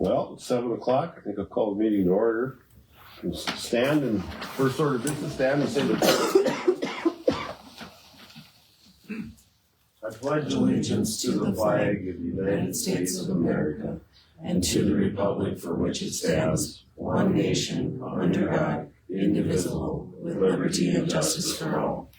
Well, it's 7 o'clock. I think I'll call the meeting to order. We'll stand and first order of business, stand and say the I pledge allegiance to the flag of the United States of America and to the republic for which it stands, one nation, under God, indivisible, with liberty and justice for all.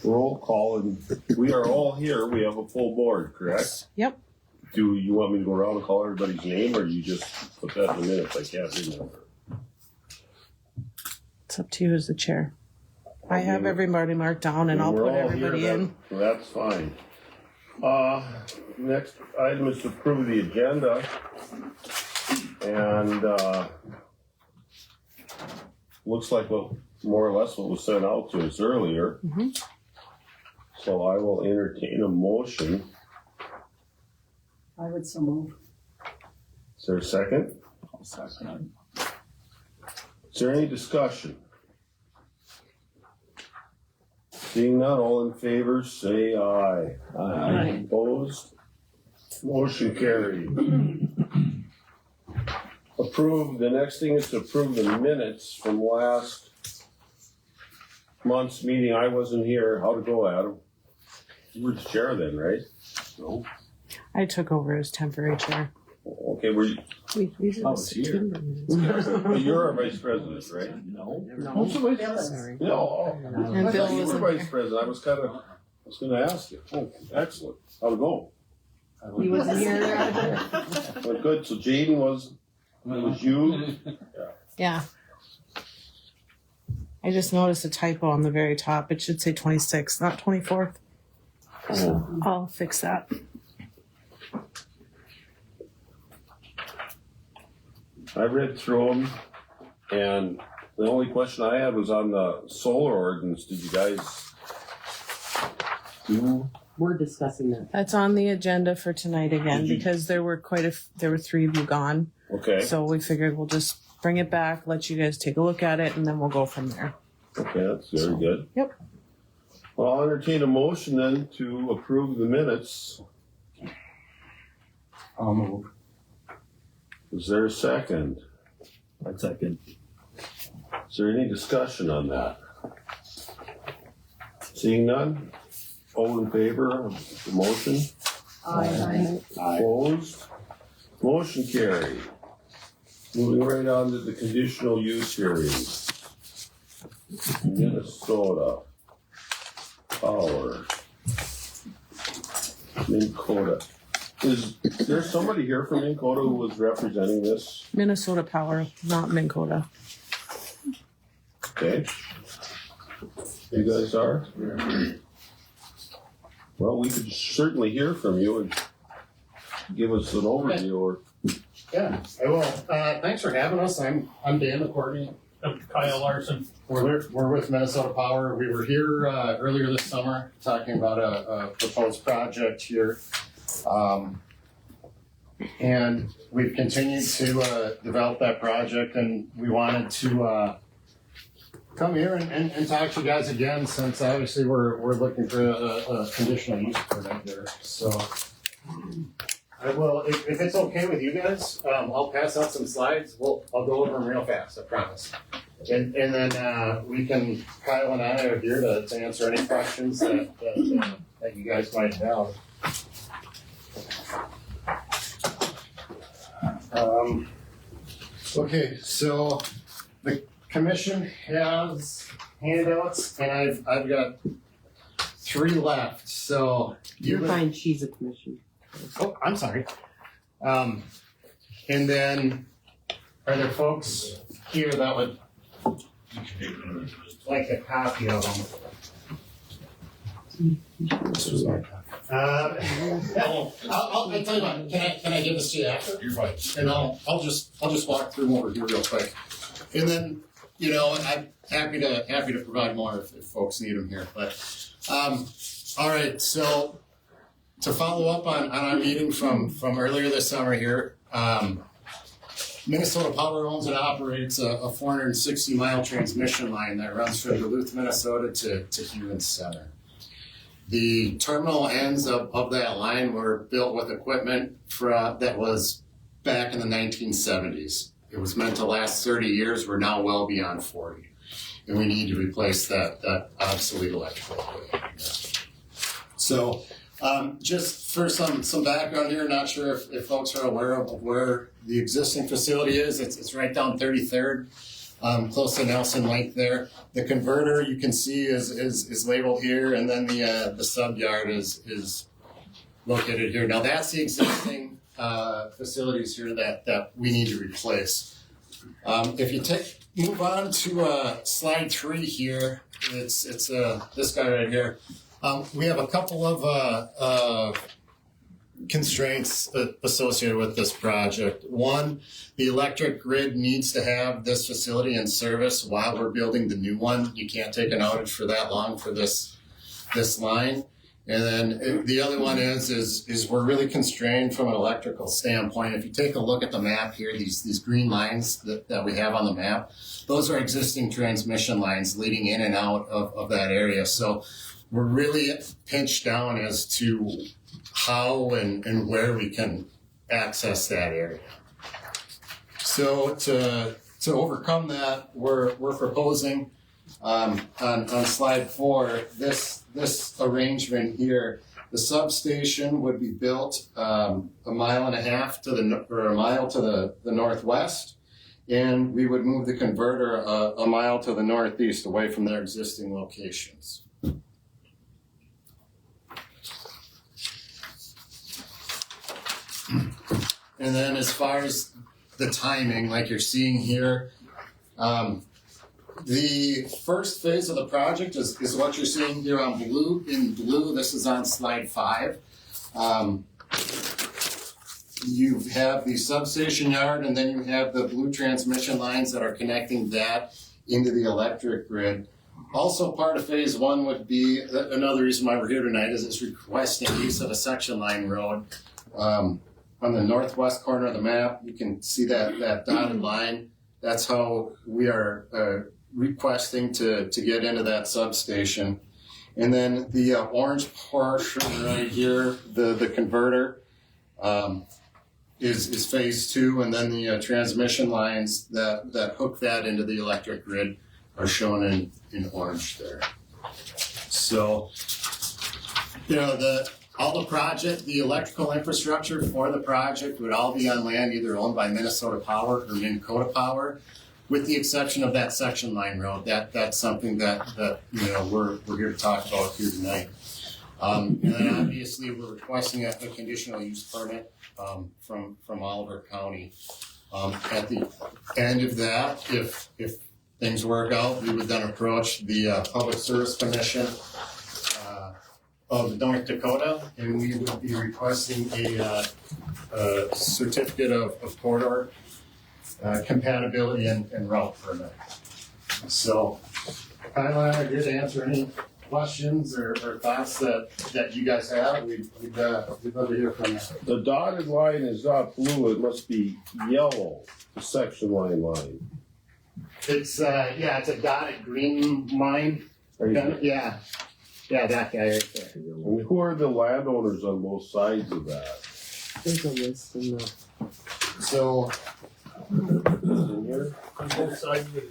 roll call, and we are all here. We have a full board, correct? Yep. Do you want me to go around and call everybody's name, or you just put that in the minutes? I can't remember. It's up to you as the chair. I have everybody marked down and I'll We're put all everybody here, in. That's fine. Next item is to approve the agenda. And looks like what more or less what was sent out to us earlier. Mm-hmm. So I will entertain a motion. I would so move. Is there a second? I'll second Is there any discussion? Seeing none, all in favor, say aye. Aye. Opposed? Motion carried. Approve, the next thing is to approve the minutes from last month's meeting. I wasn't here. How'd it go, Adam? You were the chair then, right? No. I took over as temporary chair. Okay, were you, We did I a was here. September minutes. but you're our vice president, right? No. Who's the vice Bill is. president? No. And I Bill thought you was were in vice president. I was gonna ask you. Oh, excellent. How'd it go? He wasn't here. Went good. So Jaden was, it was you. Yeah. I just noticed a typo on the very top. It should say 26th, not 24th. So I'll fix that. I read through them, and the only question I had was on the solar ordinance. Did you guys do? We're discussing that. That's on the agenda for tonight again Did you- because there were there were 3 of you gone. Okay. So we figured we'll just bring it back, let you guys take a look at it, and then we'll go from there. Okay, that's very good. Yep. Well, I'll entertain a motion then to approve the minutes. I'll move. Is there a second? I second. Is there any discussion on that? Seeing none? All in favor of the motion? Aye. Opposed? Motion carried. Moving right on to the conditional use hearings. Minnesota Power. Minn Kota. Is there somebody here from Minn Kota who was representing this? Minnesota Power, not Minn Kota. Okay. You guys are? Well, we could certainly hear from you and give us an overview or. Yeah, I will. Thanks for having us. I'm Dan McCourtney. I'm Kyle Larson. We're with Minnesota Power. We were here earlier this summer talking about a proposed project here. And we've continued to develop that project, and we wanted to come here and talk to you guys again, since obviously we're looking for a conditional use permit there. So I will, if it's okay with you guys, I'll pass out some slides. I'll go over them real fast, I promise. And then we can, Kyle and I are here to answer any questions that you guys might have. Okay, so the commission has handouts, and I've got 3 left. So You're fine, she's a commission. Oh, I'm sorry. And then, are there folks here that would like a copy of them? This was my copy. I'll tell you what. Can I give this to you after? You're fine. And I'll just walk through them over here real quick. And then, I'm happy to provide more if folks need them here. But all right. So to follow up on our meeting from earlier this summer here, Minnesota Power owns and operates a 460-mile transmission line that runs from Duluth, Minnesota to Huron Center. The terminal ends of that line were built with equipment that was back in the 1970s. It was meant to last 30 years. We're now well beyond 40. And we need to replace that obsolete electrical equipment. So just for some background here, not sure if folks are aware of where the existing facility is. It's right down 33rd, close to Nelson Lake there. The converter you can see is labeled here, and then the sub yard is located here. Now that's the existing facilities here that we need to replace. If you move on to slide 3 here, it's this guy right here. We have a couple of constraints associated with this project. One, the electric grid needs to have this facility in service while we're building the new one. You can't take an outage for that long for this line. And then the other one is we're really constrained from an electrical standpoint. If you take a look at the map here, these green lines that we have on the map, those are existing transmission lines leading in and out of that area. So we're really pinched down as to how and where we can access that area. So to overcome that, we're proposing on slide 4 this arrangement here. The substation would be built a mile and a half to a mile to the northwest, and we would move the converter a mile to the northeast away from their existing locations. And then as far as the timing, like you're seeing here, the first phase of the project is what you're seeing here on blue. In blue, this is on slide 5. You have the substation yard, and then you have the blue transmission lines that are connecting that into the electric grid. Also part of phase 1 would be, another reason why we're here tonight is it's requesting use of a section line road. On the northwest corner of the map, you can see that dotted line. That's how we are requesting to get into that substation. And then the orange portion right here, the converter, is phase 2, and then the transmission lines that hook that into the electric grid are shown in orange there. So, all the project, the electrical infrastructure for the project would all be on land either owned by Minnesota Power or Minnesota Power, with the exception of that section line road. That's something that we're here to talk about here tonight. And then obviously we're requesting a conditional use permit from Oliver County. At the end of that, if things work out, we would then approach the Public Service Commission of North Dakota, and we would be requesting a certificate of corridor compatibility and route permit. So, I'm here to answer any questions or thoughts that you guys have. We'd love to hear from you. The dotted line is not blue, it must be yellow, the section line. It's it's a dotted green line. Yeah, that guy right there. And who are the landowners on both sides of that? There's a list in the. So, In here? On both sides of it,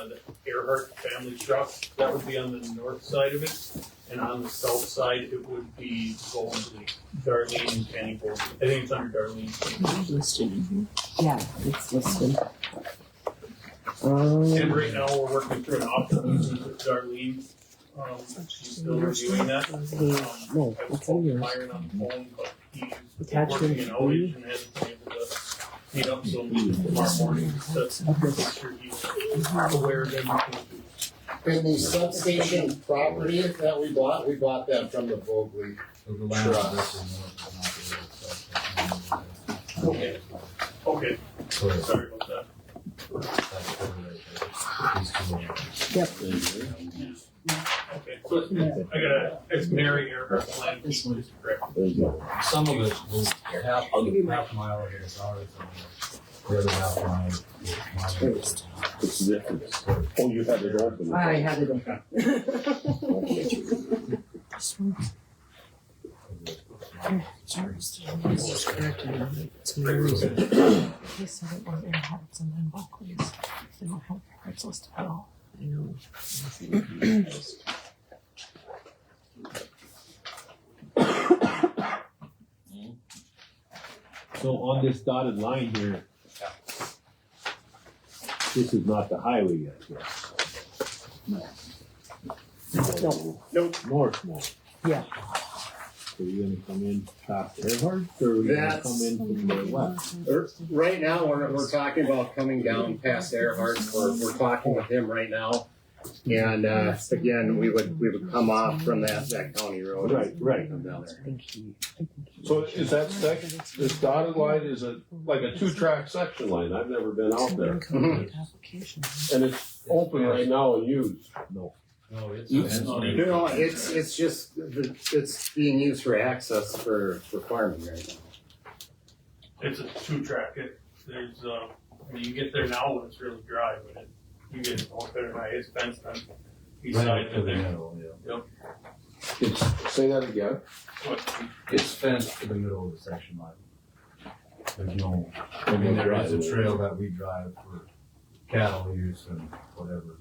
the Earhart Family Trust, that would be on the north side of it. And on the south side, it would be going to the Darlene Canning Board. I think it's under Darlene. Listed. Yeah, it's listed. And right now, we're working through an option with Darlene. She's still reviewing that. No, I it's spoke in to yours. Myron on the phone, but he's Attachment working in B. outage and hasn't been able to meet up, so tomorrow morning, to make sure he's aware of everything. in the substation property that we bought that from the Vogley Trust. Okay. Okay, sorry about that. Okay, so it's Mary Earhart Land. This one. Correct. There you go. Some of it was half a mile here, so The other half line. What's the difference? Oh, you had it open. I had it open. This one. Okay, sorry, it's just corrected on it. It's no reason. They said it was Earhart's and then Buckley's. They don't have Earhart's listed at all. I know. So on this dotted line here, this is not the highway yet. No. North now. Yeah. So you're gonna come in past Earhart, or are you gonna come in from the west? Right now, we're talking about coming down past Earhart. We're talking with him right now. And, again, we would come off from that county road. Right. Come down there. I think he. So is that section, this dotted line is like a 2-track section line? I've never been out there. Application. And it's open right now and used. No, it's. No, it's just, it's being used for access for farming right now. It's a 2-track. There's, when you get there now when it's really dry, but you get all better now. It's fenced on each Right side up to of the there. middle, yeah. Say that again. It's fenced to the middle of the section line. There's no, I mean, there is a trail that we drive for cattle use and whatever.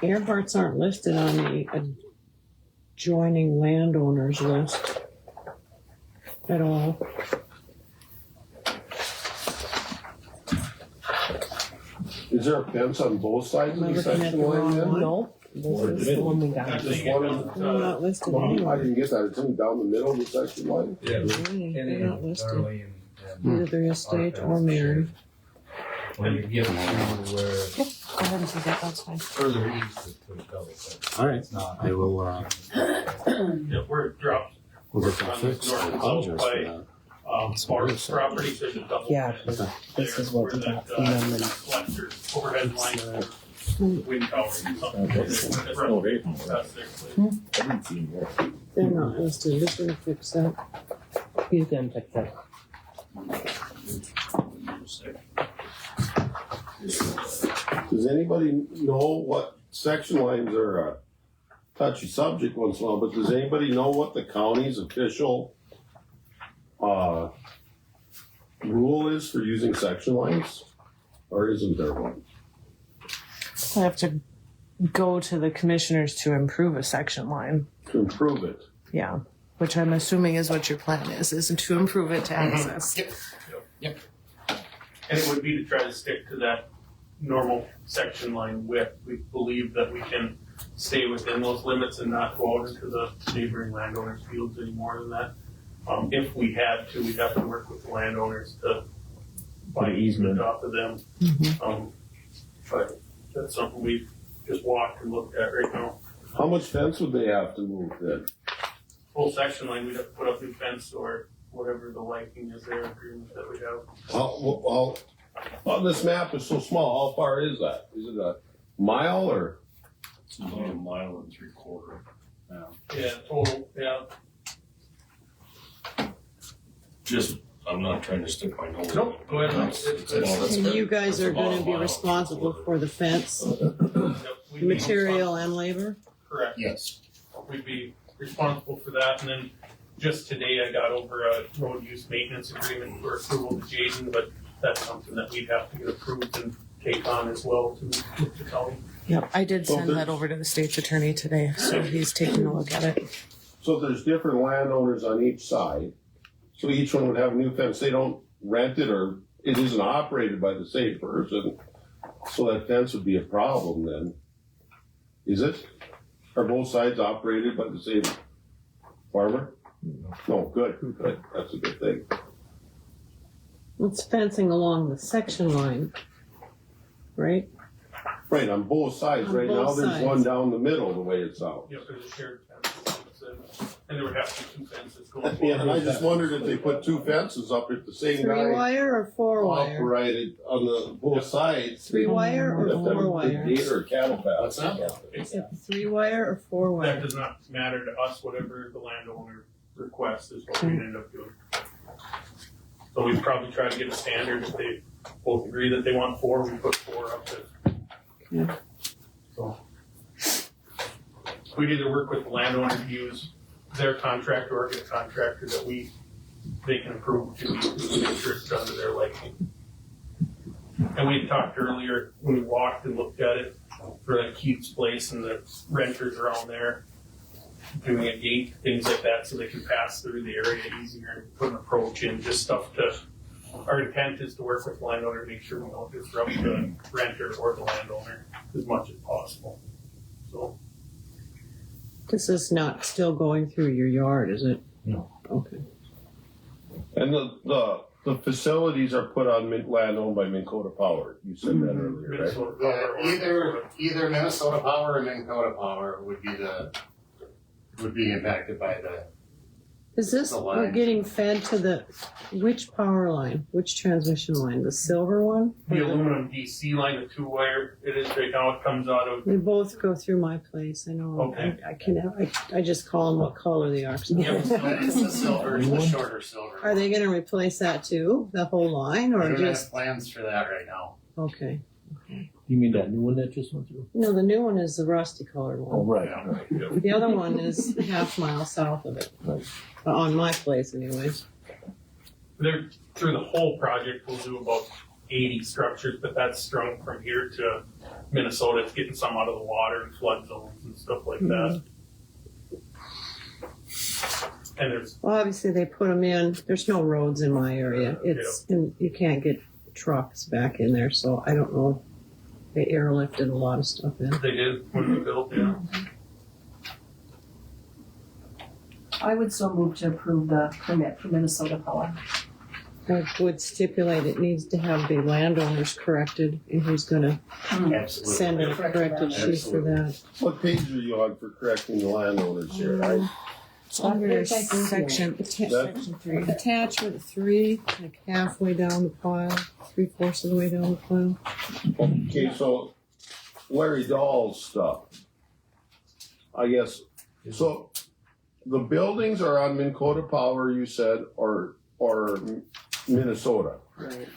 Earhart's aren't listed on the adjoining landowners list at all. Is there a fence on both sides Am I of the looking at section the line wrong then? one? No, this is the one we got. Just one, They're not listed well, I anywhere. didn't get that. It's only down the middle of the section line. Yeah. They're not listed. Darlene and Either the estate or Mary. when you get to where Go ahead and see that, that's fine. further east, it's a double fence. All right. It's not. I will, Yeah, where it drops we'll get that on this fixed. north I and apologize south for by, that. Forest property, there's a double. Yeah, fence this is there what we where got that, from them and- collector overhead line for wind tower or something. That's their They're not listed, just gonna fix that. You can fix that. Does anybody know what section lines are a touchy subject once in a while, but does anybody know what the county's official rule is for using section lines? Or isn't there one? I have to go to the commissioners to improve a section line. To improve it? Yeah, which I'm assuming is what your plan is to improve it to access. And it would be to try to stick to that normal section line width. We believe that we can stay within those limits and not go out into the neighboring landowners' fields any more than that. If we had to, we'd have to work with the landowners to buy easement off of them. But that's something we've just walked and looked at right now. How much fence would they have to move then? Whole section line, we'd have to put up new fence or whatever the liking is there, agreement that we have. Well, on this map is so small, how far is that? Is it a mile or? It's about 1.75 miles. Yeah, total, yeah. Just, I'm not trying to stick my nose in. Nope, go ahead. That's And good. you guys are That's about gonna a be mile. responsible for the fence, material and labor? Correct. Yes. We'd be responsible for that, and then just today I got over a road use maintenance agreement for approval to Jaden, but that's something that we'd have to get approved and take on as well to the county. Yep, I did So send there's- that over to the state's attorney today, so he's taking a look at it. So there's different landowners on each side. So each one would have a new fence. They don't rent it or it isn't operated by the same person. So that fence would be a problem then. Is it? Are both sides operated by the same farmer? No, good. That's a good thing. It's fencing along the section line, right? Right, on both sides. On Right now, both there's sides. one down the middle, the way it sounds. You know, there's a shared fence, and there would have to be two fences going. Yeah, and I just wondered if they put two fences up if the same Three guy wire or four wire? operated on the both sides. 3 wire or You'd have to have 4 a big wire? gate or a cattle path. What's that? Is it 3 wire or 4 That wire? does not matter to us, whatever the landowner requests is what we'd end up doing. So we'd probably try to get a standard if they both agree that they want 4, we put 4 up there. Yeah. So. We'd either work with the landowner to use their contractor or get a contractor that they can approve to make sure it's done to their liking. And we had talked earlier, when we walked and looked at it, for like Keith's place and the renters around there, doing a gate, things like that, so they can pass through the area easier and put an approach in, just stuff to, our intent is to work with the landowner to make sure we don't disrupt the renter or the landowner as much as possible. So, This is not still going through your yard, is it? No. Okay. And the facilities are put on land owned by Minn Kota Power. You said that earlier, right? Minnesota Power or- Either Minnesota Power or Minn Kota Power would be impacted by the. Is this, The we're line. getting fed to which power line? Which transmission line? The silver one? The aluminum DC line, the 2-wire, it is right now, it comes out of, They both go through my place, I know. Okay. I just call them what color they are. So. Yep. It's the silver, it's the shorter silver. Are they gonna replace that too? The whole line I or don't have just, plans for that right now. okay. You mean that new one that just went through? No, the new one is the rusty colored Oh, one. right. The other one is half mile south of it. Right. On my place anyways. they're, through the whole project, we'll do about 80 structures, but that's strung from here to Minnesota. It's getting some out of the water and flood zones and stuff like that. And there's, Well, obviously they put them in, there's no roads in my area. It's, and you can't get trucks back in there, so I don't know. They airlifted a lot of stuff in. they did when we built, yeah. I would so move to approve the permit for Minnesota Power. I would stipulate it needs to have the landowners corrected, and who's gonna Absolutely. send a corrected sheet for that. What page are you on for correcting the landowners here? It's under section, That- 3. Attachment 3, like halfway down the pile, 3/4 of the way down the pile. Okay, so Larry Dahl's stuff. I guess, so the buildings are on Minn Kota Power, you said, or Minnesota. Right.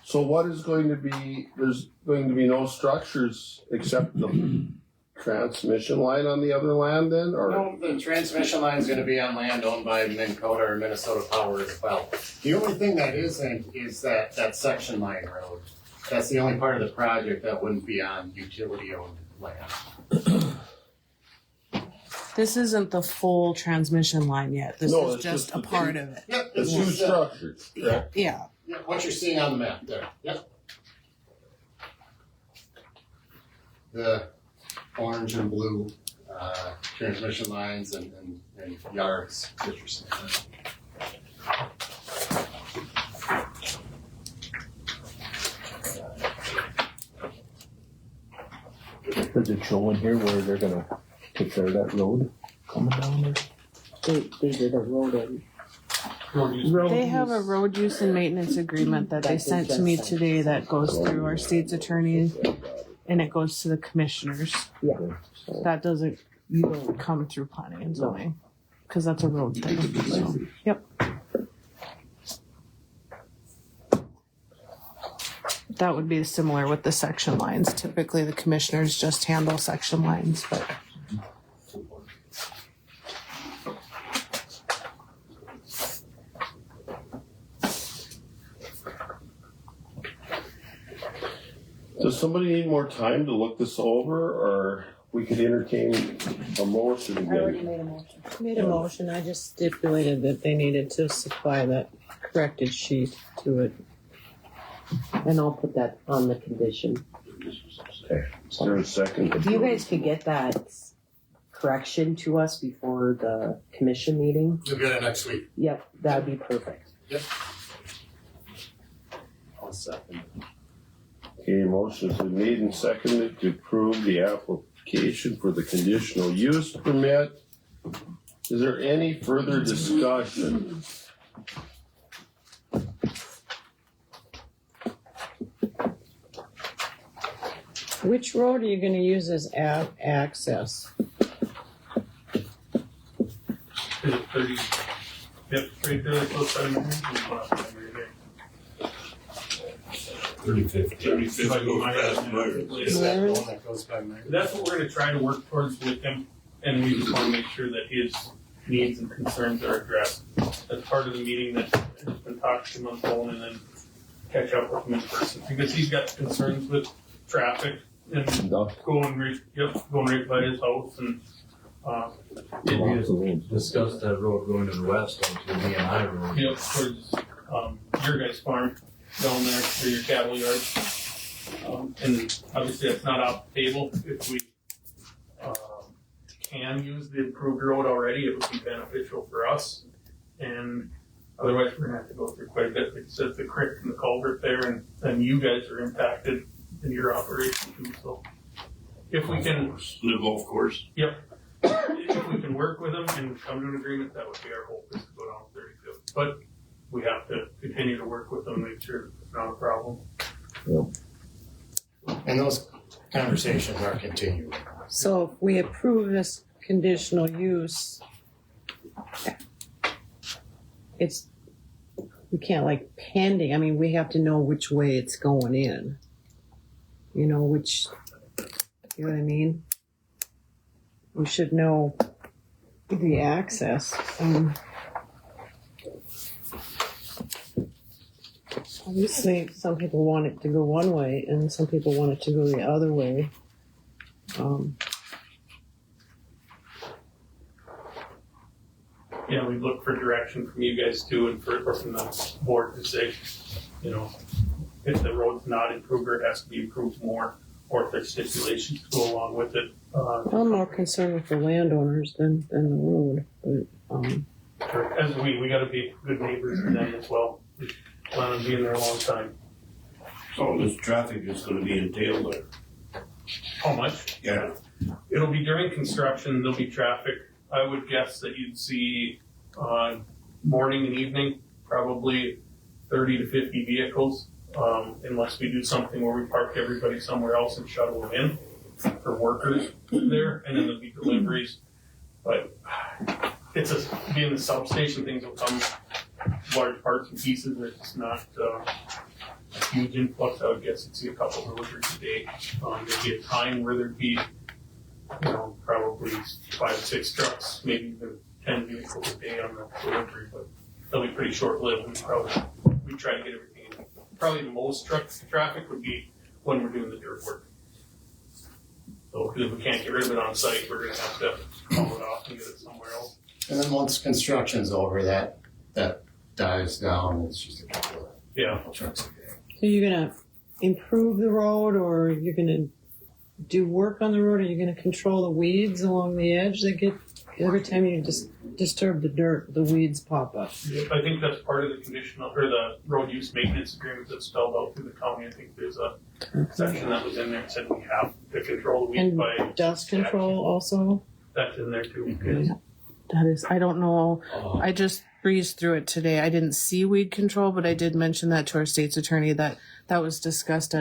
So what is going to be, there's going to be no structures except the transmission line on the other land then, or? No, the transmission line is gonna be on land owned by Minn Kota or Minnesota Power as well. The only thing that isn't is that section line road. That's the only part of the project that wouldn't be on utility owned land. This isn't the full transmission line yet. This No, is it's just just a the part two- of it. Yep, The it's two just, structures, correct? Yeah. yeah, what you're seeing on the map there, yep. The orange and blue, transmission lines and yards that you're seeing. Does it show in here where they're gonna take care of that road coming down there? They did a road in. They have a road use and maintenance agreement that they sent to me today that goes through our state's attorney and it goes to the commissioners. Yeah. So, That doesn't, you don't come through planning and zoning, cause that's a road thing, so, yep. That would be similar with the section lines. Typically, the commissioners just handle section lines, but Does somebody need more time to look this over, or we could entertain a motion I already again? made a motion. made a motion. I just stipulated that they needed to supply that corrected sheet to it. and I'll put that on the condition. Okay, is there a second? If you guys could get that correction to us before the commission meeting, You'll get it next week. yep, that'd be perfect. I'll second. Okay, motion's been made and seconded to approve the application for the conditional use permit. Is there any further discussion? Which road are you gonna use as access? Is it 30? Yep, right there, close by the right there. 35th go fast by. Is that the one that goes by Mary? That's what we're gonna try to work towards with him, and we just wanna make sure that his needs and concerns are addressed. As part of the meeting that has been talked to him on the phone and then catch up with him in person, because he's got concerns with traffic and going right by his house and, We had discussed that road going to the west onto the B&I road. towards, your guys' farm down there, or your cattle yard. And obviously that's not off the table. If we, can use the improved road already, it would be beneficial for us. And otherwise, we're gonna have to go through quite a bit, like I said, the creek and the culvert there, and you guys are impacted in your operation too, so. If we can, The golf course. if we can work with them and come to an agreement, that would be our hope, is to go down 35th. But we have to continue to work with them, make sure it's not a problem. And those conversations are continuing. So if we approve this conditional use, we can't like pending, I mean, we have to know which way it's going in. You know, you know what I mean? We should know the access. Obviously, some people want it to go one way and some people want it to go the other way. Yeah, we look for direction from you guys too, and or from the board to say, you know, if the road's not improved or it has to be improved more, or if there's stipulations to go along with it. I'm more concerned with the landowners than the road, but, As we gotta be good neighbors to them as well. We plan on being there a long time. So this traffic is gonna be entailed there. How much? Yeah. It'll be during construction, there'll be traffic. I would guess that you'd see, morning and evening, probably 30 to 50 vehicles. Unless we do something where we park everybody somewhere else and shuttle them in for workers there, and then there'll be deliveries. But it's being the substation, things will come large parts and pieces. It's not a huge influx. I would guess you'd see a couple deliveries a day. There'd be a time where there'd be, probably 5 or 6 trucks, maybe even 10 vehicles a day on the delivery, but they'll be pretty short-lived. We try to get everything in. Probably the most traffic would be when we're doing the dirt work. So, because if we can't get rid of it on site, we're gonna have to haul it off and get it somewhere else. And then once construction's over, that dies down, it's just a couple of trucks a day. so you're gonna improve the road, or you're gonna do work on the road, or you're gonna control the weeds along the edge that get, every time you just disturb the dirt, the weeds pop up. I think that's part of the conditional, or the road use maintenance agreement that's spelled out through the county. I think there's a section that was in there that said we have to control the weeds And by. dust control also? That's in there too. That is, I don't know. I just breezed through it today. I didn't see weed control, but I did mention that to our state's attorney that was discussed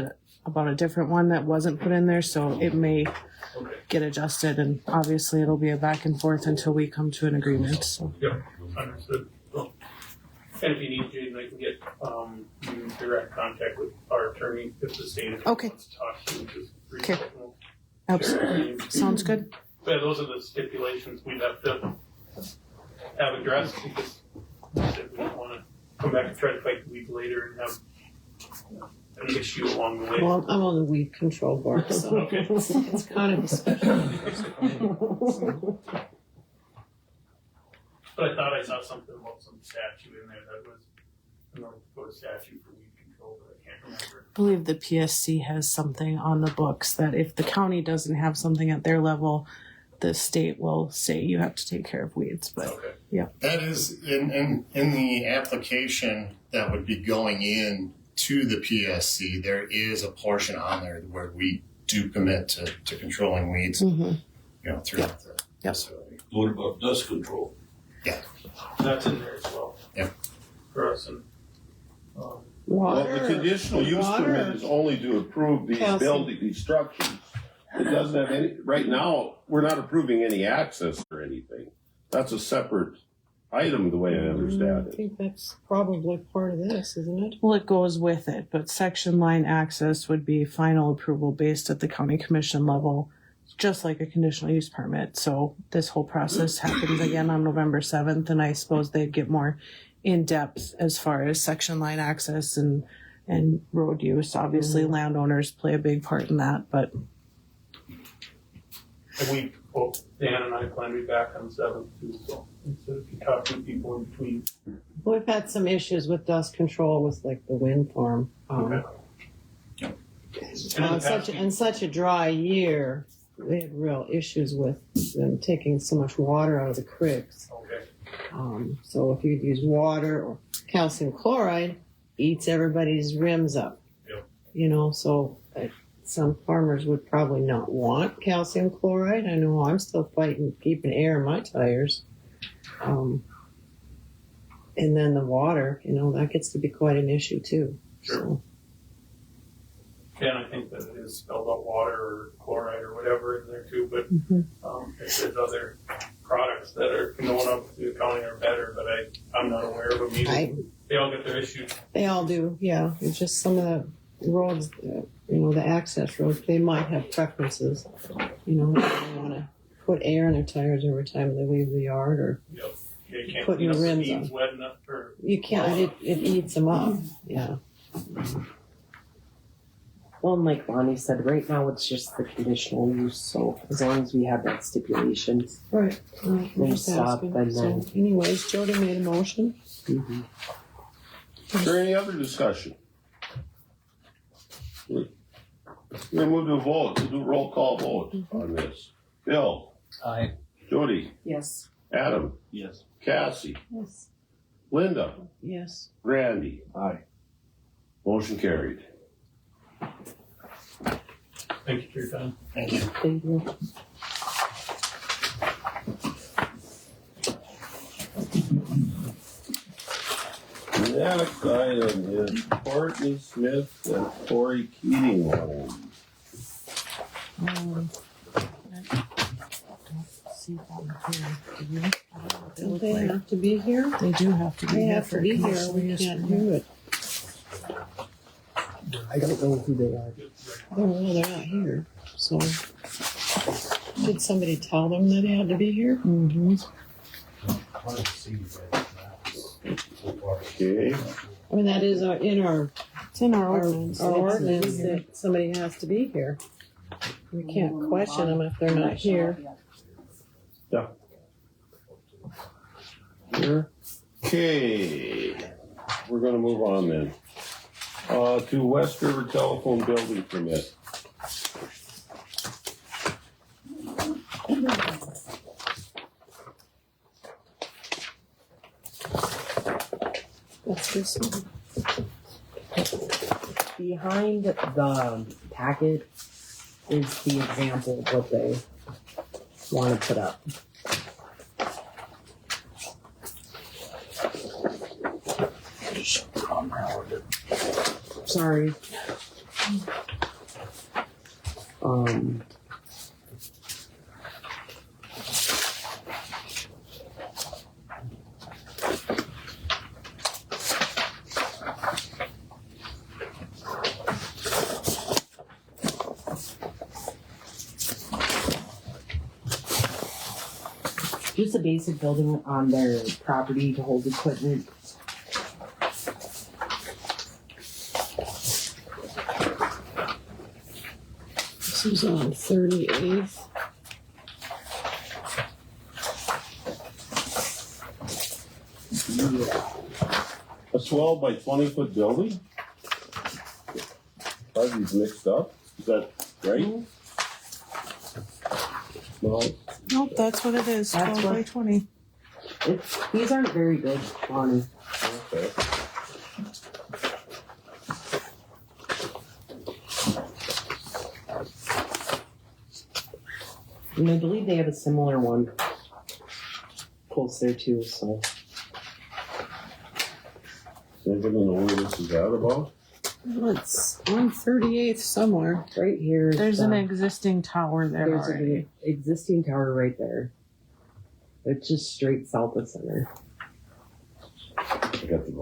about a different one that wasn't put in there, so it may get adjusted, and obviously it'll be a back and forth until we come to an agreement, so. Yep, understood. So, and if you need, Jaden, I can get you in direct contact with our attorney if the state attorney Okay. wants to talk to you. Just reach Okay. out and we'll Absolutely. share. Sounds good. Yeah, those are the stipulations we'd have to have addressed, because we don't want to come back and try to fight the weeds later and have an issue along the way. Well, I'm on the weed control board, so Okay. it's kind of a special. But I thought I saw something about some statute in there that was a North Dakota statute for weed control, but I can't remember. I believe the PSC has something on the books that if the county doesn't have something at their level, the state will say you have to take care of weeds, but Okay. That is in the application that would be going in to the PSC, there is a portion on there where we do commit to controlling weeds, throughout the facility. What about dust control? That's in there as well. Yep. For us and, Well, Water. the conditional use water. permit is only to approve these Calcium. these structures. It doesn't have any, right now, we're not approving any access or anything. That's a separate item, the way I I understand it. think that's probably part of this, isn't it? Well, it goes with it, but section line access would be final approval based at the county commission level, just like a conditional use permit. So this whole process happens again on November 7th, and I suppose they'd get more in depth as far as section line access and road use. Obviously, landowners play a big part in that, but And both Dan and I plan to be back on the 7th too, so instead of talking to people in between. We've had some issues with dust control with like the wind farm. Okay. In such a dry year, they had real issues with them taking so much water out of the creeks. Okay. So if you'd use water or calcium chloride, eats everybody's rims up. Yep. You know, so some farmers would probably not want calcium chloride. I know I'm still fighting keeping air in my tires. And then the water, you know, that gets to be quite an issue too. Sure. So, And I think that it is spelled out water or chloride or whatever in there too, but if there's other products that are going up to the county are better, but I'm not aware of them either. They all get their issues. they all do, yeah. It's just some of the roads, you know, the access roads, they might have preferences. You know, they want to put air in their tires every time they leave the yard, or Yep. You can't Putting clean up the rims seams on. wet enough or you can't. It eats them up. Yeah. Well, and like Lonnie said, right now it's just the conditional use, so as long as we have that stipulation. Right. Then stop, and then- So, anyways, Jody made a motion. Is there any other discussion? We're gonna move to a vote. We'll do a roll call vote on this. Bill? Aye. Jody? Yes. Adam? Yes. Cassie? Yes. Linda? Yes. Randy? Aye. Motion carried. thank you for your time. Thank you. Thank you. Next item is Courtney Smith and Corey Keating loan. Don't they have to be here? they do have to be They here have for to be here. conditional We use can't permit. do it. I don't know who they are. Oh, well, they're not here. So, did somebody tell them that they had to be here? Okay, I mean, that is in our It's in our ordinance. ordinance that somebody has to be here. We can't question them if they're not here. okay. We're gonna move on then. To West River Telephone Building Permit. What's this one? Behind the packet is the example of what they want to put up. Sorry. Just a basic building on their property to hold equipment. This is on 38th. A 12 by 20-foot building? Are these mixed up? Is that right? No. Nope, that's what it is. That's 12 what- by 20. These aren't very good, Lonnie. Okay. And I believe they have a similar one close there too, so. Does anybody know where this is at about? Well, it's on 38th somewhere. Right here. is There's the- an existing tower there There's already. an existing tower right there. It's just straight south of center.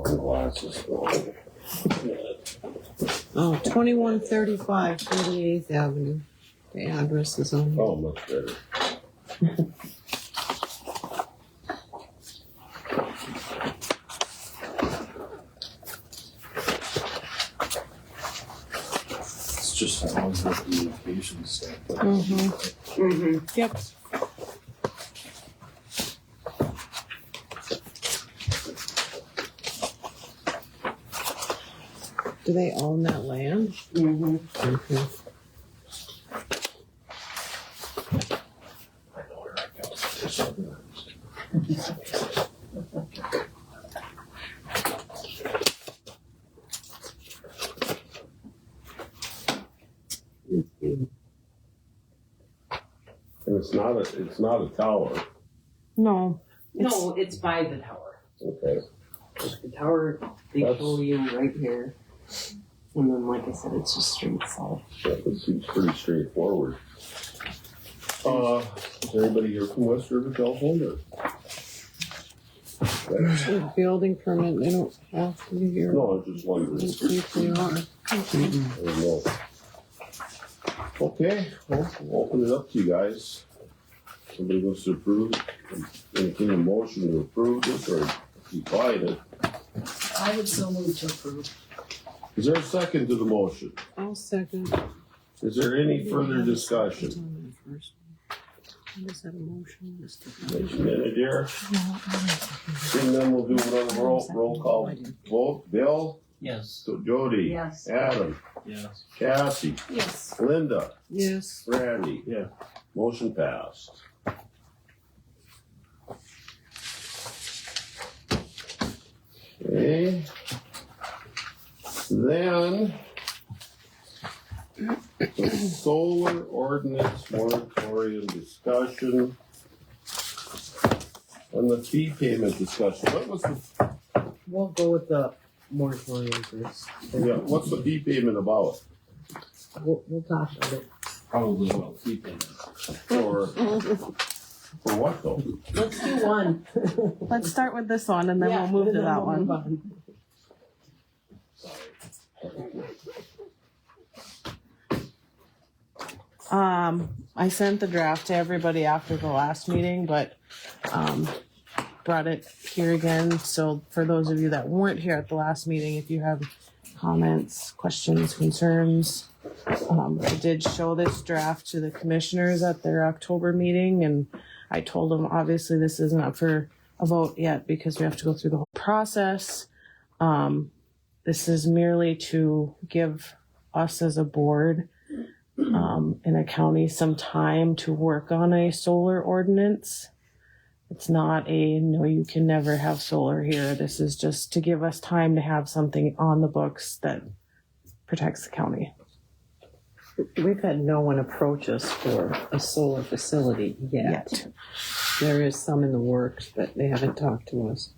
My glasses. Oh, 2135 38th Avenue. The address is on here. Oh, much better. It's just that one's with the location stuff. Yep. Do they own that land? Mm-hmm. Okay. And it's not a tower. No. No, it's by the tower. Okay. The tower, they That's- show you right here. And then, like I said, it's just straight south. That seems pretty straightforward. Is there anybody here from West River Telephone? The building permit, they don't have to be here. No, I was just wondering. I think they are. I don't know. Okay, well, we'll open it up to you guys. Somebody wants to approve, anything in motion to approve this or be quiet? I would so move to approve. Is there a second to the motion? I'll second. Is there any further discussion? What is that a motion? Next minute here. Seeing none, we'll do another roll call vote. Bill? Yes. So Jody? Yes. Adam? Yes. Cassie? Yes. Linda? Yes. Randy? Yeah. Motion passed. Okay. Then, the solar ordinance moratorium discussion. On the fee payment discussion, what was the, We'll go with the moratorium first. yeah, what's the fee payment about? We'll talk about it. Probably about fee payment. For what though? Let's do one. Let's start with this one and then Yeah, we'll move and to then that we'll move one. I sent the draft to everybody after the last meeting, but brought it here again. So for those of you that weren't here at the last meeting, if you have comments, questions, concerns, I did show this draft to the commissioners at their October meeting, and I told them obviously this isn't up for a vote yet because we have to go through the whole process. This is merely to give us as a board in a county some time to work on a solar ordinance. It's not a no, you can never have solar here. This is just to give us time to have something on the books that protects the county. We've had no one approach us for a solar facility yet. There is some in the works, but they haven't talked to us.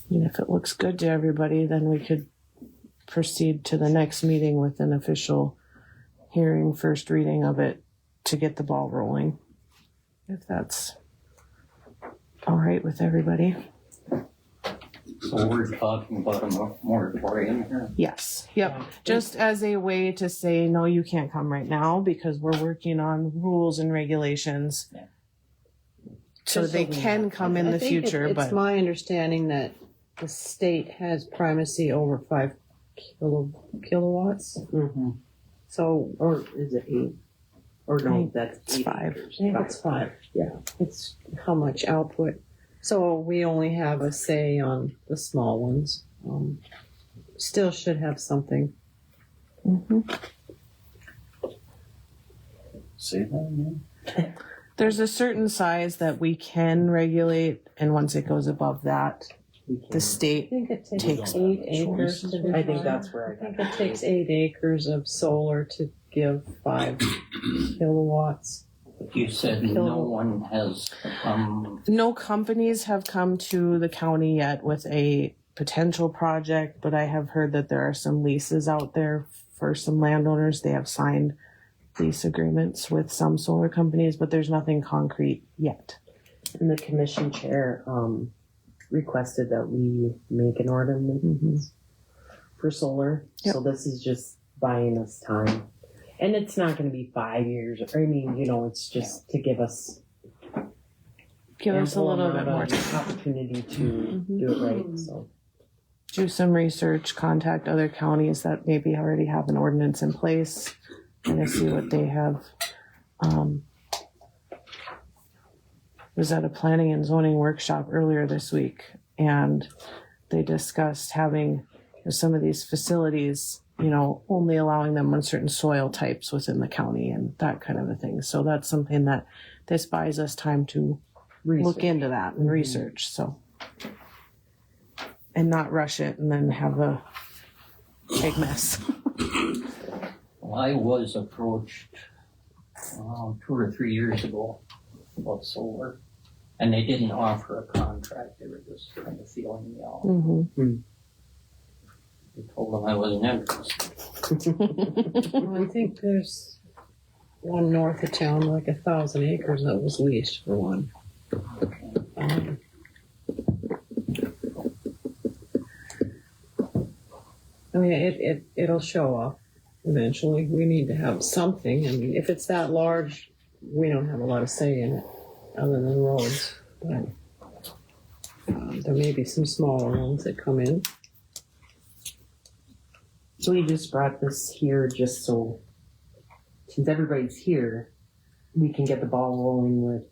And if it looks good to everybody, then we could proceed to the next meeting with an official hearing, first reading of it to get the ball rolling. If that's all right with everybody. So we're talking about a moratorium here? Yes. Yep. Just as a way to say, no, you can't come right now because we're working on rules and regulations. Yeah. So Just they so we can know. come in I the think future, it's but my understanding that the state has primacy over 5 kilowatts. Mm-hmm. So, Or is it 8? Or no, that's It's 8 5. acres. I think it's 5. Yeah, it's how much output. So we only have a say on the small ones. Still should have something. Say that again? there's a certain size that we can regulate, and once it goes above that, We the can't. I state think it takes Takes 8 acres. choices. To I think define. that's where I I think got it takes 8 acres of solar to give 5 kilowatts. You said no one has no companies have come to the county yet with a potential project, but I have heard that there are some leases out there for some landowners. They have signed lease agreements with some solar companies, but there's nothing concrete yet. And the commission chair requested that we make an ordinance for solar. Yep. So this is just buying us time. And it's not going to be 5 years. I mean, it's just to give us Give us a ample little bit amount more of time. opportunity to do it right. So Do some research, contact other counties that maybe already have an ordinance in place, and see what they have. Was at a planning and zoning workshop earlier this week, and they discussed having some of these facilities, only allowing them on certain soil types within the county and that kind of a thing. So that's something that this buys us time to look into that and research. So, and not rush it and then have a big mess. I was approached 2 or 3 years ago about solar, and they didn't offer a contract. They were just kind of feeling me out. Mm-hmm. I told them I wasn't interested. Well, I think there's one north of town, like 1,000 acres that was leased for one. I mean, it'll show up eventually. We need to have something. I mean, if it's that large, we don't have a lot of say in it, other than roads. But there may be some smaller ones that come in. So we just brought this here just so, since everybody's here, we can get the ball rolling with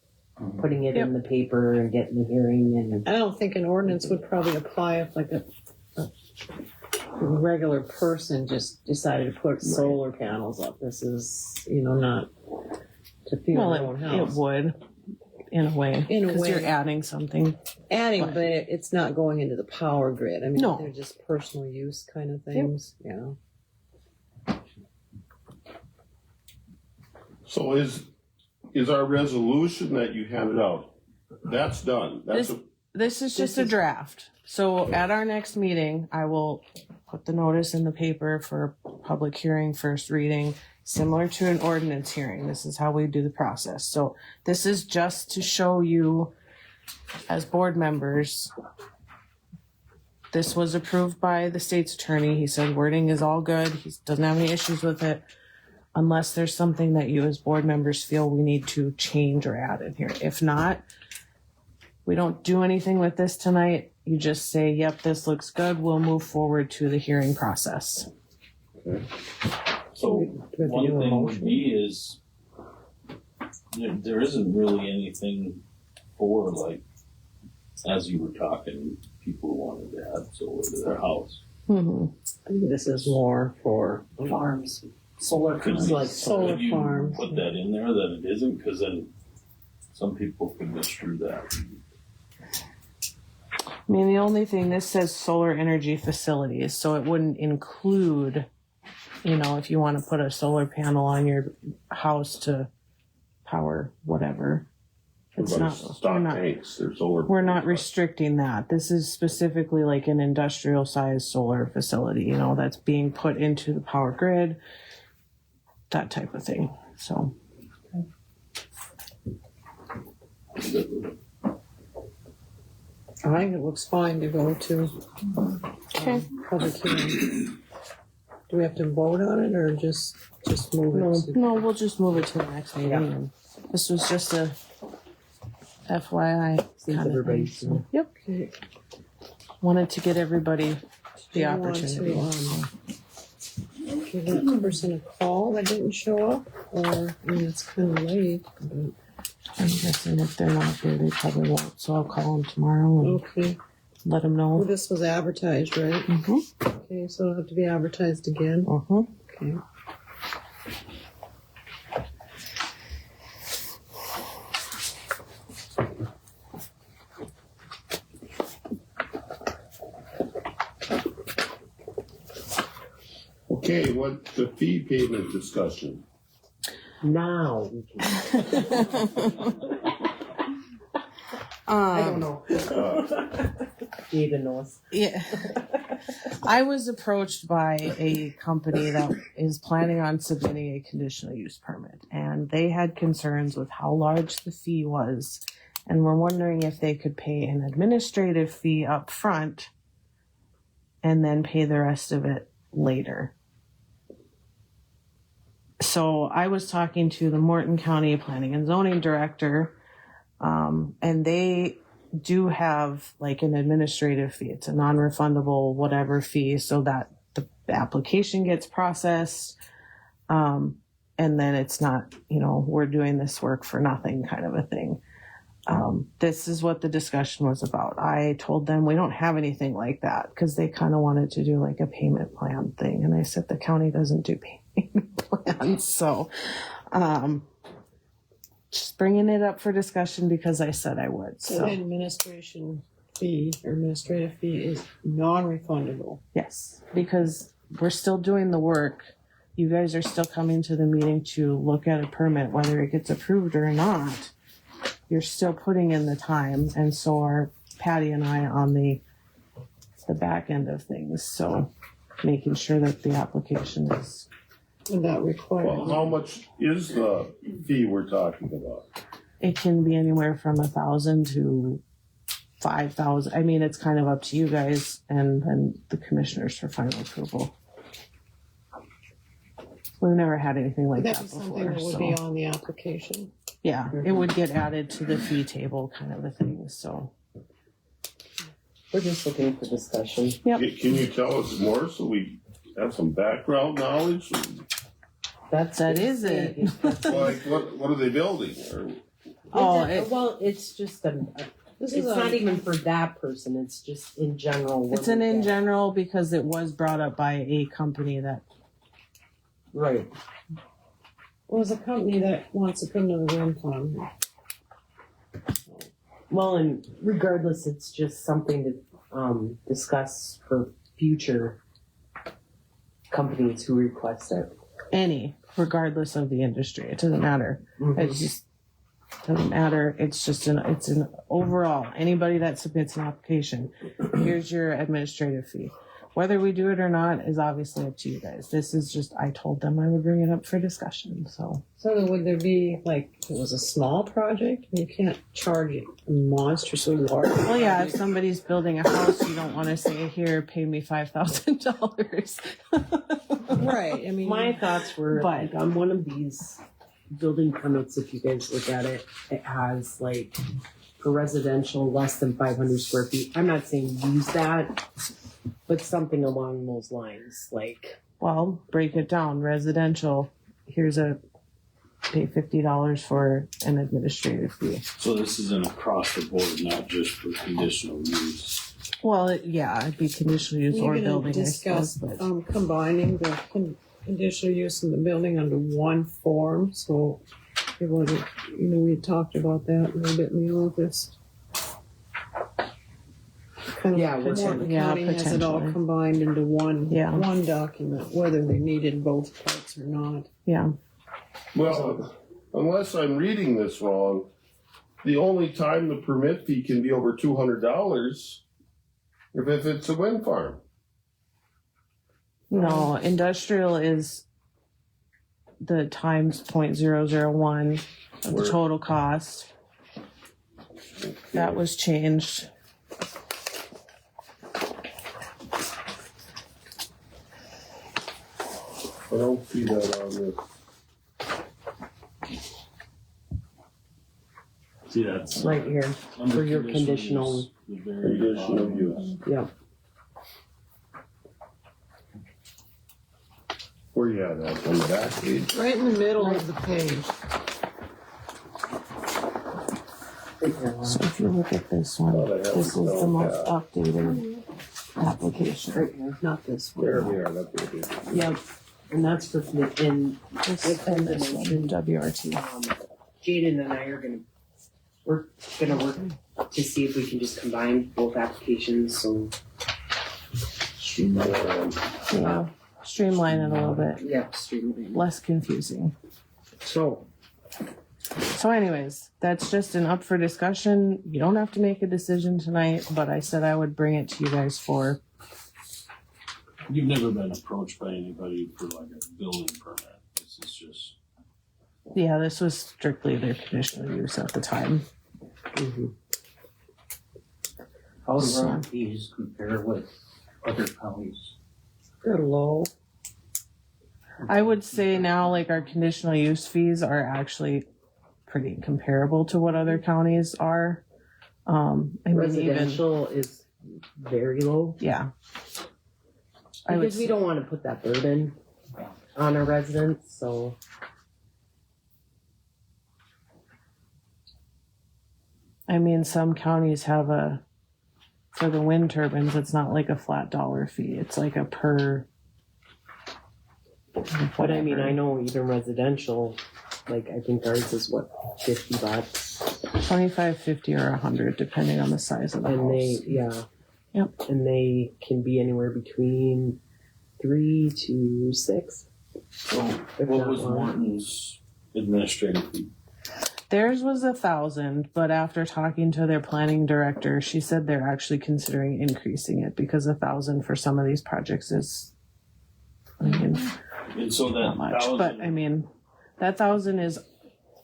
putting it in the paper and getting the hearing. And I don't think an ordinance would probably apply if like a regular person just decided to put solar panels up. This is, not to fuel their own It house. would, in a way, In a because way. you're adding something. Adding, but it's not going into the power grid. I mean, No. they're just personal use kind of things. Yeah. So is our resolution that you handed out, that's done? This is just a draft. So at our next meeting, I will put the notice in the paper for public hearing, first reading, similar to an ordinance hearing. This is how we do the process. So this is just to show you as board members, this was approved by the state's attorney. He said wording is all good. He doesn't have any issues with it unless there's something that you as board members feel we need to change or add in here. If not, we don't do anything with this tonight. You just say, yep, this looks good. We'll move forward to the hearing process. So Do we have to one do a thing would motion? be is there isn't really anything for, like, as you were talking, people wanted to add solar to their house. Mm-hmm. I think this is more for Farms, solar Could farms. you- like solar could you farms. put that in there that it isn't? Because then some people could misconstrue that. I mean, the only thing, this says solar energy facilities, so it wouldn't include, if you want to put a solar panel on your house to power whatever. It's not, stock tanks, they're solar. we're not restricting that. This is specifically like an industrial sized solar facility, that's being put into the power grid, that type of thing. So, I think it looks fine to go to okay. public hearing. Do we have to vote on it or just move it? No, we'll just move it to the next meeting. And this was just a FYI since kind of thing. everybody's So, yep. Okay. Wanted to get everybody the Do you want opportunity. to, give that person a call that didn't show up? Or, I mean, it's kind of late. But, I'm guessing if they're not here, they probably won't. So I'll call them tomorrow and okay. let them Well, know. this was advertised, right? Mm-hmm. Okay, so it'll have to be advertised again. Mm-hmm. Okay. Okay, what the fee payment discussion? now. We can, I don't know. Uh, Jada knows. Yeah. I was approached by a company that is planning on submitting a conditional use permit, and they had concerns with how large the fee was, and were wondering if they could pay an administrative fee up front and then pay the rest of it later. So I was talking to the Morton County Planning and Zoning Director, and they do have like an administrative fee. It's a non-refundable whatever fee so that the application gets processed. And then it's not, we're doing this work for nothing kind of a thing. This is what the discussion was about. I told them we don't have anything like that because they kind of wanted to do like a payment plan thing. And I said, the county doesn't do payment plans. So, just bringing it up for discussion because I said I would. So So the administrative fee is non-refundable. yes, because we're still doing the work. You guys are still coming to the meeting to look at a permit, whether it gets approved or not. You're still putting in the time, and so are Patty and I on the back end of things. So making sure that the application is. And that requires. Well, how much is the fee we're talking about? It can be anywhere from 1,000 to 5,000. I mean, it's kind of up to you guys and the commissioners for final approval. We've never had anything like That'd that be something before. that would So be on the application. yeah, it would get added to the fee table, kind of a thing. So We're just looking for discussion. Yep. Can you tell us more so we have some background knowledge? that is it. Like, what are they building? Or, Oh, It's just This it's is not even for that person. It's just in general. what it's an we in get. general because it was brought up by a company that. Right. Well, it's a company that wants to put another wind farm. Well, and regardless, it's just something to discuss for future companies who request it. Any, regardless of the industry, it doesn't matter. Mm-hmm. It just doesn't matter. It's just it's an overall. Anybody that submits an application, here's your administrative fee. Whether we do it or not is obviously up to you guys. This is just I told them I would bring it up for discussion. So So then would there be, like, if it was a small project? You can't charge it monstrously large. well, yeah, if somebody's building a house, you don't want to say here, pay me $5,000. Right, I mean. My thoughts were But- like on one of these building permits, if you guys look at it, it has like for residential less than 500 square feet. I'm not saying use that, but something along those lines. Like, Well, break it down. Residential. Here's pay $50 for an administrative fee. So this isn't across the board, not just for conditional use. Well, it'd be conditional use or You're gonna building. I discuss suppose, but combining the conditional use and the building under one form, so it wasn't, we had talked about that a little bit in the office. Kind of Yeah, like what's Morton it? Yeah, County has it all potentially. combined into one Yeah. document, whether they needed both parts or not. yeah. well, unless I'm reading this wrong, the only time the permit fee can be over $200 if it's a wind farm. No, industrial is the times 0.001 of the Where- total cost. That was changed. I don't see that on this. See, that's right here. under For your conditional- use, the very Conditional bottom. use. Yeah. Where you at? That's on the back page. Right in the middle of the page. So if you look at this one, this is the most updated application. Right here. Not this one. There we are, that's what it is. Yep. And that's for and This and this one, WRT. Jaden and I are we're gonna work to see if we can just combine both applications. So Yeah, streamline it a little bit, yeah, streamline. less confusing. So So anyways, that's just an up for discussion. You don't have to make a decision tonight, but I said I would bring it to you guys for You've never been approached by anybody for like a building permit. This is just. Yeah, this was strictly their conditional use at the time. How do our fees compare with other counties? They're low. I would say now, like, our conditional use fees are actually pretty comparable to what other counties are. I mean, even, Residential is very low. yeah. I would Because we don't want to put that burden on our residents, so. I mean, some counties have for the wind turbines, it's not like a flat dollar fee. It's like a per. But I mean, I know even residential, like I think ours is what, $50, 25, 50, or 100, depending on the size of the and they, house. yeah. Yep. And they can be anywhere between 3 to 6. So If what not was more. Morton's administrative fee? Theirs was 1,000, but after talking to their planning director, she said they're actually considering increasing it because 1,000 for some of these projects is, I mean, And so that not much. 1,000 But I mean, that 1,000 is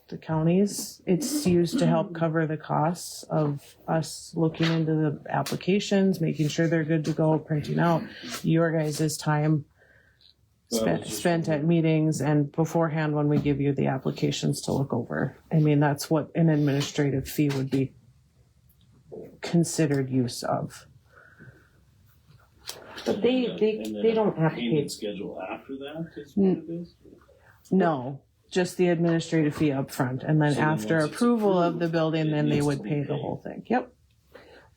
the county's. It's used to help cover the costs of us looking into the applications, making sure they're good to go, printing out your guys' time spent at meetings and beforehand when we give you the applications to look over. I mean, that's what an administrative fee would be considered use of. But And they then don't have to pay. payment schedule after that is what it is? No, just the administrative fee up front, and then So then after once it's approval of approved, the building, it then they needs would to be pay the paid. whole thing. Yep.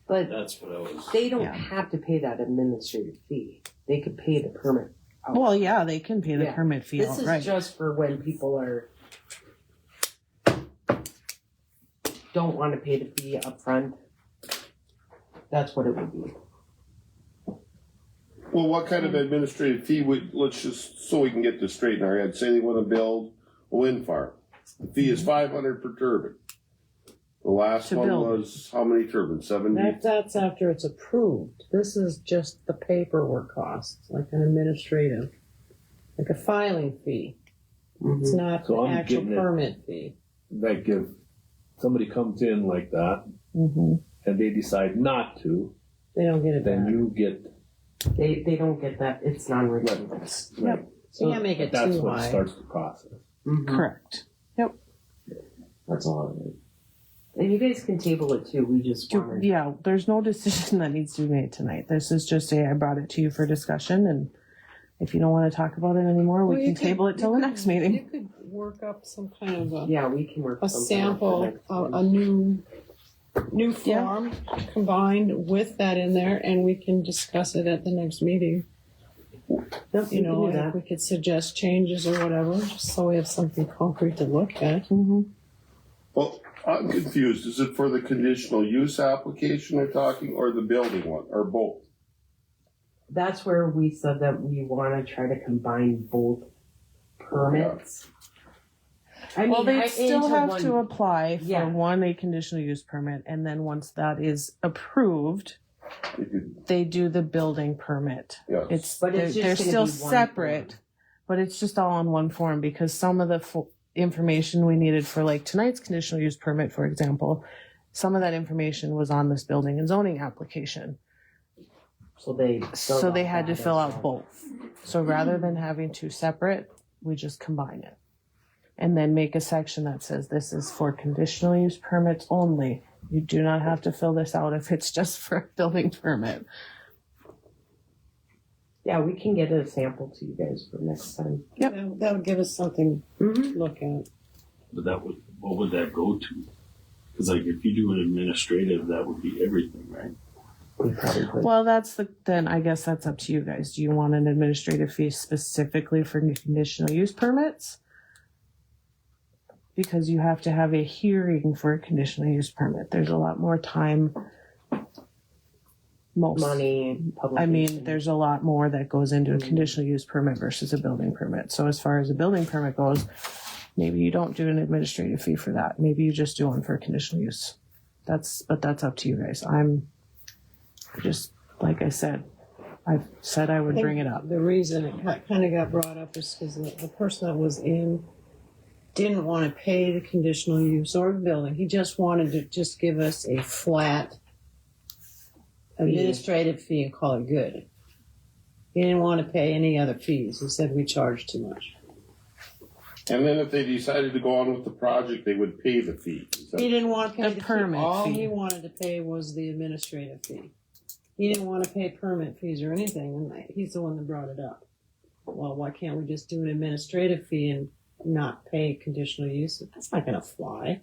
But That's what I was. they don't Yeah. have to pay that administrative fee. They could pay the permit. Well, yeah, they can pay the Yeah. permit fee This is outright. just for when people are don't want to pay the fee up front. That's what it would be. Well, what kind of administrative fee would, let's just, so we can get this straight in our head, say they wanna build a wind farm. The fee is 500 per turbine. The last To one build. was, how many turbines, 70? That's after it's approved. This is just the paperwork costs, like an administrative, like a filing fee. It's not So the I'm actual getting it. permit fee. Like if somebody comes in like that Mm-hmm. and they decide not to, They don't get it then back. you get, They don't get that. It's non-refundable. right. So you can't make it That's too what high. starts the process. Correct. That's all it is. And you guys can table it too. We just wanted. Yeah, there's no decision that needs to be made tonight. This is just I brought it to you for discussion, and if you don't want to talk about it anymore, we Well, can you could- table it till the you could- next meeting. You could work up some kind of Yeah, we can work a something out sample, for next a time. new Yeah. form combined with that in there, and we can discuss it at the next meeting. Yep, You we can know, do that. if we could suggest changes or whatever, just so we have something concrete to look at. Mm-hmm. Well, I'm confused, is it for the conditional use application they're talking, or the building one, or both? That's where we said that we want to try to combine both permits. I Well, they I- still into have one- to apply for Yeah. one, a conditional use permit, and then once that is approved, You could, they do the building permit. yeah. But But it's they're just still gonna be one separate, form. but it's just all on one form because some of the information we needed for like tonight's conditional use permit, for example, some of that information was on this building and zoning application. So they So they had to fill out both. So rather than having two separate, we just combine it. And then make a section that says this is for conditional use permits only. You do not have to fill this out if it's just for a building permit. Yeah, we can get a sample to you guys for next time. Yep. That'll give us something Mm-hmm. to look at. But what would that go to? Because like if you do an administrative, that would be everything, right? We probably could. Well, then I guess that's up to you guys. Do you want an administrative fee specifically for conditional use permits? Because you have to have a hearing for a conditional use permit. There's a lot more time. Money, I publication. mean, there's a lot more that goes into a conditional use permit versus a building permit. So as far as a building permit goes, maybe you don't do an administrative fee for that. Maybe you just do one for conditional use. But that's up to you guys. I'm just, like I said, I said I would bring it up. The reason it kind of got brought up is because the person that was in didn't want to pay the conditional use or the building. He just wanted to just give us a flat administrative fee and call it good. He didn't want to pay any other fees. He said we charge too much. And then if they decided to go on with the project, they would pay the fee. Is that- He didn't want to pay The the fee. permit All fee. he wanted to pay was the administrative fee. He didn't want to pay permit fees or anything, and he's the one that brought it up. Well, why can't we just do an administrative fee and not pay conditional use? That's not going to fly.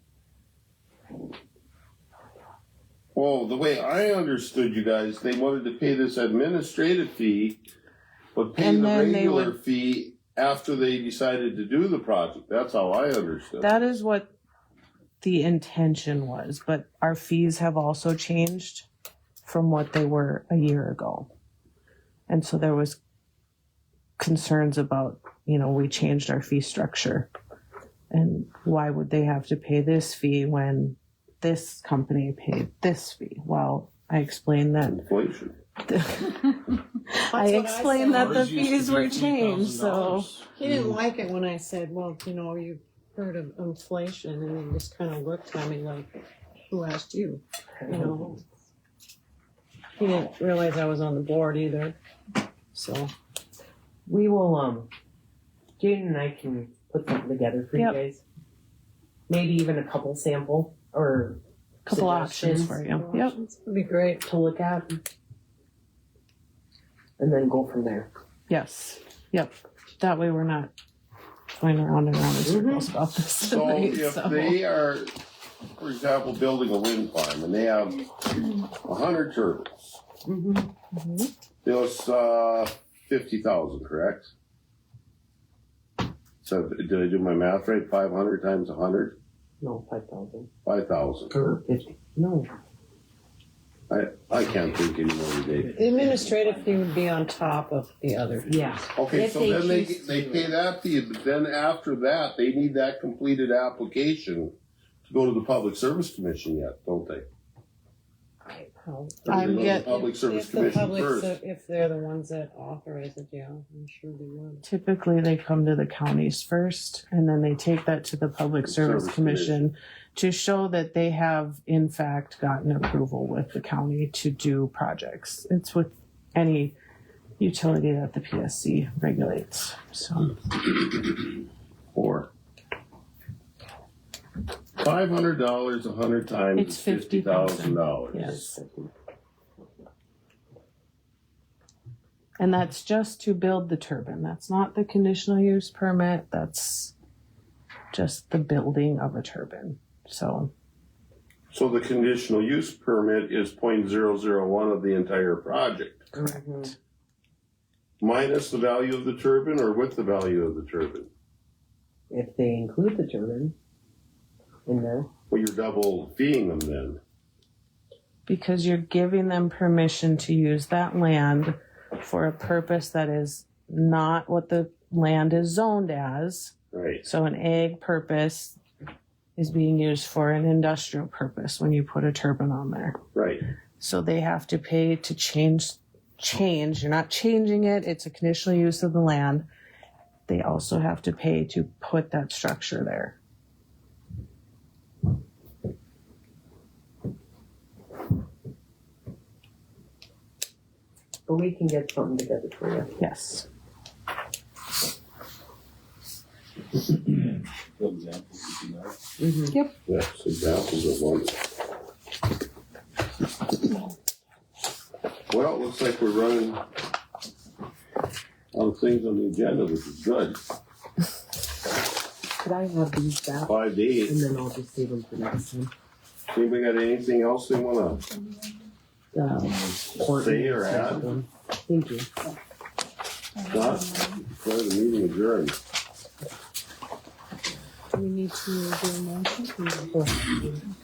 Well, the way I understood you guys, they wanted to pay this administrative fee, but pay And the then they regular would- fee after they decided to do the project. That's how I understood. That is what the intention was, but our fees have also changed from what they were a year ago. And so there was concerns about, we changed our fee structure. And why would they have to pay this fee when this company paid this fee? Well, I explained that. Inflation. I explained that the Ours used to fees be were changed, so. $3,000. He didn't like it when I said, well, you heard of inflation, and he just kind of looked at me like, who asked you? He didn't realize I was on the board either. So, We will, Jaden and I can put something together for Yep. you guys. Maybe even a couple sample or Couple options suggestions for you. Yep. it'd be great. to look at. And then go from there. Yes. Yep. That way we're not going around and around in circles about this. So tonight, if so. they are, for example, building a wind farm and they have 100 turbines, there's 50,000, correct? So did I do my math right? 500 times 100? No, 5,000. 5,000. Or 50. No. I can't think anymore today. The administrative fee would be on top of the other. Yeah. Okay, If so they then they choose they to. pay that fee, but then after that, they need that completed application to go to the Public Service Commission yet, don't they? How- Or I'm they go to get- the Public Service If the Commission public, first. if they're the ones that authorize it, yeah, I'm sure they would. Typically, they come to the counties first, and then they take that to the Public Service Service Commission to show that they have, in fact, gotten approval with the county to do projects. It's with any utility that the PSC regulates. So, Or $500 100 times It's is $50,000. yes. And that's just to build the turbine. That's not the conditional use permit. That's just the building of a turbine. So, So the conditional use permit is 0.001 of the entire project, correct. minus the value of the turbine or with the value of the turbine. If they include the turbine in there. Well, you're double feeing them then. Because you're giving them permission to use that land for a purpose that is not what the land is zoned as. Right. So an ag purpose is being used for an industrial purpose when you put a turbine on there. Right. So they have to pay to change. You're not changing it. It's a conditional use of the land. They also have to pay to put that structure there. But we can get something together for you. Yes. For example, would be nice. Yes, examples of one. Well, it looks like we're running out of things on the agenda, which is good. Could I have these back? 5 to 8. And then I'll just save them for next time. Anybody got anything else they wanna Court say or add? Thank you. Not declare the meeting adjourned. Do we need to do a motion?